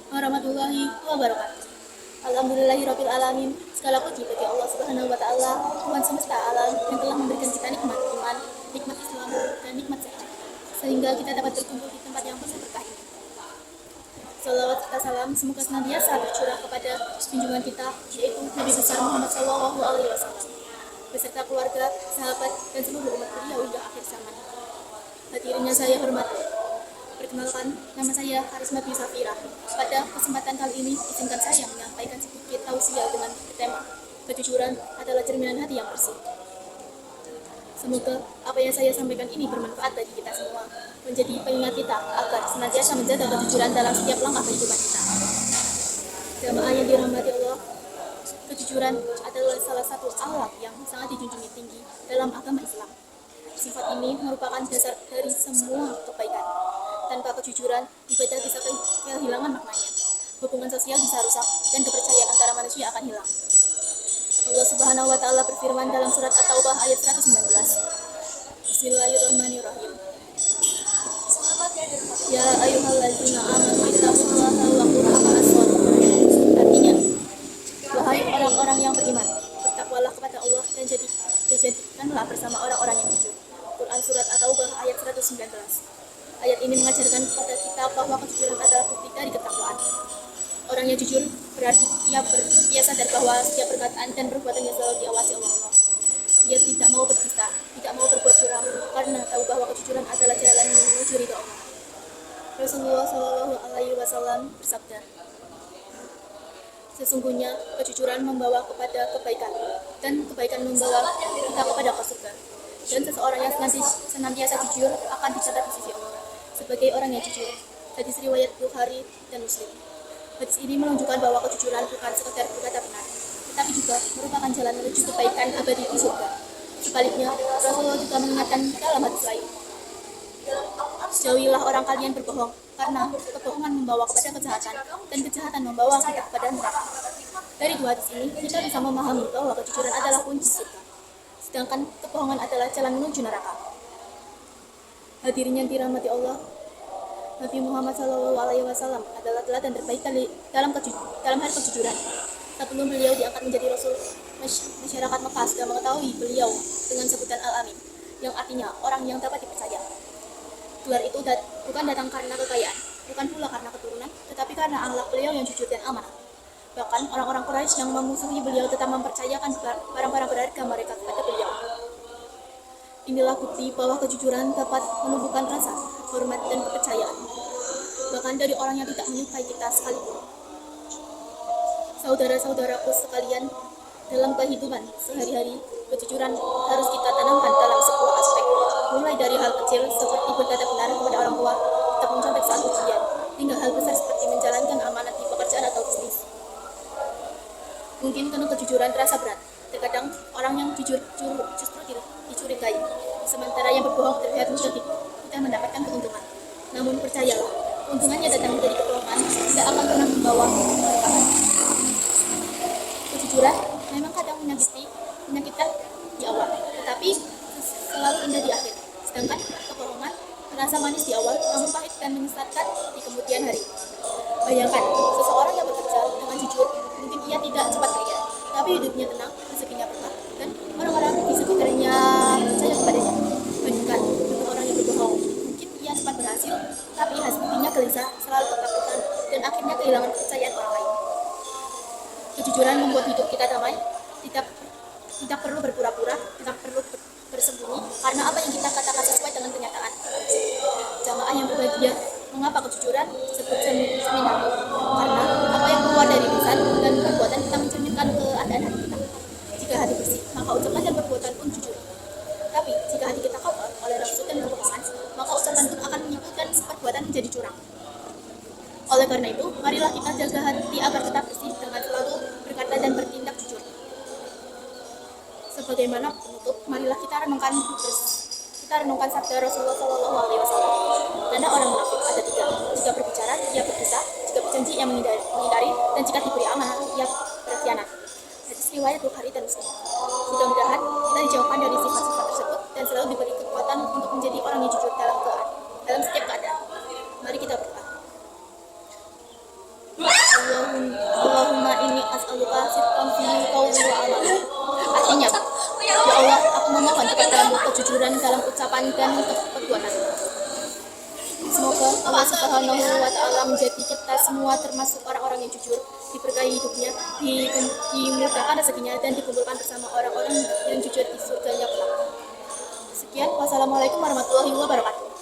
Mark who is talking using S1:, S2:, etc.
S1: warahmatullahi wabarakatuh. Alhamdulillahirabbil alamin. Segala puji bagi Allah Subhanahu wa taala, Tuhan semesta alam yang telah memberikan kita nikmat iman, nikmat Islam dan nikmat sehat, sehingga kita dapat berkumpul di tempat yang penuh berkah ini. Salawat serta salam semoga senantiasa tercurah kepada junjungan kita, yaitu Nabi besar Muhammad Shallallahu Alaihi Wasallam, beserta keluarga, sahabat, dan seluruh umat beliau hingga akhir zaman. Hadirin yang saya hormati, perkenalkan, nama saya Karisma Dwi Safira. Pada kesempatan kali ini, izinkan saya menyampaikan sedikit tausiah dengan tema kejujuran adalah cerminan hati yang bersih. Semoga apa yang saya sampaikan ini bermanfaat bagi kita semua, menjadi pengingat kita agar senantiasa menjaga kejujuran dalam setiap langkah kehidupan kita. Jamaah yang dirahmati Allah, kejujuran adalah salah satu akhlak yang sangat dijunjungi tinggi dalam agama Islam. Sifat ini merupakan dasar dari semua kebaikan. Tanpa kejujuran, ibadah bisa kehilangan maknanya. Hubungan sosial bisa rusak dan kepercayaan antara manusia akan hilang. Allah Subhanahu wa taala berfirman dalam surat At-Taubah ayat 119. Bismillahirrahmanirrahim. Ya ayyuhalladzina amanu ittaqullaha wa qulu ma'as-shadiqin. Artinya, wahai orang-orang yang beriman, bertakwalah kepada Allah dan jadikanlah bersama orang-orang yang jujur. Quran surat At-Taubah ayat 119. Ayat ini mengajarkan kepada kita bahwa kejujuran adalah bukti dari ketakwaan. Orang yang jujur berarti ia sadar bahwa setiap perkataan dan perbuatannya selalu diawasi Allah. Ia tidak mau berdusta, tidak mau berbuat curang, karena tahu bahwa kejujuran adalah jalan yang menuju ridha Allah. Rasulullah Shallallahu Alaihi Wasallam bersabda, sesungguhnya kejujuran membawa kepada kebaikan, dan kebaikan membawa kita kepada surga. Dan seseorang yang senantiasa jujur akan dicatat di sisi Allah sebagai orang yang jujur. Hadis riwayat Bukhari dan Muslim. Hadis ini menunjukkan bahwa kejujuran bukan sekedar berkata benar, tetapi juga merupakan jalan menuju kebaikan abadi di surga. Sebaliknya, Rasulullah juga mengingatkan dalam hadis lain, jauhilah orang kalian berbohong, karena kebohongan membawa kepada kejahatan, dan kejahatan membawa kita kepada neraka. Dari dua hadis ini, kita bisa memahami bahwa kejujuran adalah kunci surga, sedangkan kebohongan adalah jalan menuju neraka. Hadirin yang dirahmati Allah, Nabi Muhammad SAW adalah teladan terbaik dalam hal kejujuran. Sebelum beliau diangkat menjadi Rasul, masyarakat Mekah sudah mengetahui beliau dengan sebutan Al-Amin, yang artinya orang yang dapat dipercaya. Gelar itu bukan datang karena kekayaan, bukan pula karena keturunan, tetapi karena akhlak beliau yang jujur dan amanah. Bahkan orang-orang Quraisy yang memusuhi beliau tetap mempercayakan barang-barang berharga mereka kepada beliau. Inilah bukti bahwa kejujuran dapat menumbuhkan rasa hormat dan kepercayaan, bahkan dari orang yang tidak menyukai kita sekalipun. Saudara-saudaraku sekalian, dalam kehidupan sehari-hari, kejujuran harus kita tanamkan dalam sebuah aspek, mulai dari hal kecil seperti berkata benar kepada orang tua, tetap mencontek saat ujian, hingga hal besar seperti menjalankan amanat di pekerjaan atau bisnis. Mungkin karena kejujuran terasa berat, terkadang orang yang jujur justru dicurigai, sementara yang berbohong terlihat mudah kita mendapatkan keuntungan. Namun percayalah, keuntungannya datang dari kebohongan tidak akan pernah membawa keberkahan. Kejujuran memang kadang menyakitkan di awal, tetapi selalu indah di akhir. Sedangkan kebohongan terasa manis di awal, namun pahit dan menyesatkan di kemudian hari. Bayangkan, seseorang yang bekerja dengan jujur, mungkin ia tidak cepat kaya, tapi hidupnya tenang, rezekinya berkah, dan orang-orang di sekitarnya percaya kepadanya. Bandingkan dengan orang yang berbohong, mungkin ia cepat berhasil, tapi hatinya gelisah, selalu ketakutan, dan akhirnya kehilangan kepercayaan orang lain. Kejujuran membuat hidup kita damai, tidak perlu berpura-pura, tidak perlu bersembunyi, karena apa yang kita katakan sesuai dengan kenyataan. Jamaah yang berbahagia, mengapa kejujuran disebut cermin hati? Karena apa yang keluar dari lisan dan perbuatan kita mencerminkan keadaan hati kita. Jika hati bersih, maka ucapan dan perbuatan pun jujur. Tapi jika hati kita kotor oleh nafsu dan kebohongan, maka ucapan pun akan menyebutkan perbuatan menjadi curang. Oleh karena itu, marilah kita jaga hati agar tetap bersih dengan selalu berkata dan bertindak jujur. Sebagaimana penutup, marilah kita renungkan sabda Rasulullah SAW. Tanda orang munafik ada tiga: jika berbicara, ia berdusta; jika berjanji, ia mengingkari; dan jika diberi amanah, ia berkhianat. Hadis riwayat Bukhari dan Muslim. Mudah-mudahan kita dijauhkan dari sifat-sifat tersebut dan selalu diberi kekuatan untuk menjadi orang yang jujur dalam setiap keadaan. Mari kita berdoa. kejujuran dalam ucapan dan perbuatan. Semoga Allah Subhanahu wa Ta'ala menjadi kita semua termasuk orang-orang yang jujur, diberkahi hidupnya, dimudahkan rezekinya, dan dikumpulkan bersama orang-orang yang jujur di surganya kelak. Sekian, wassalamualaikum warahmatullahi wabarakatuh.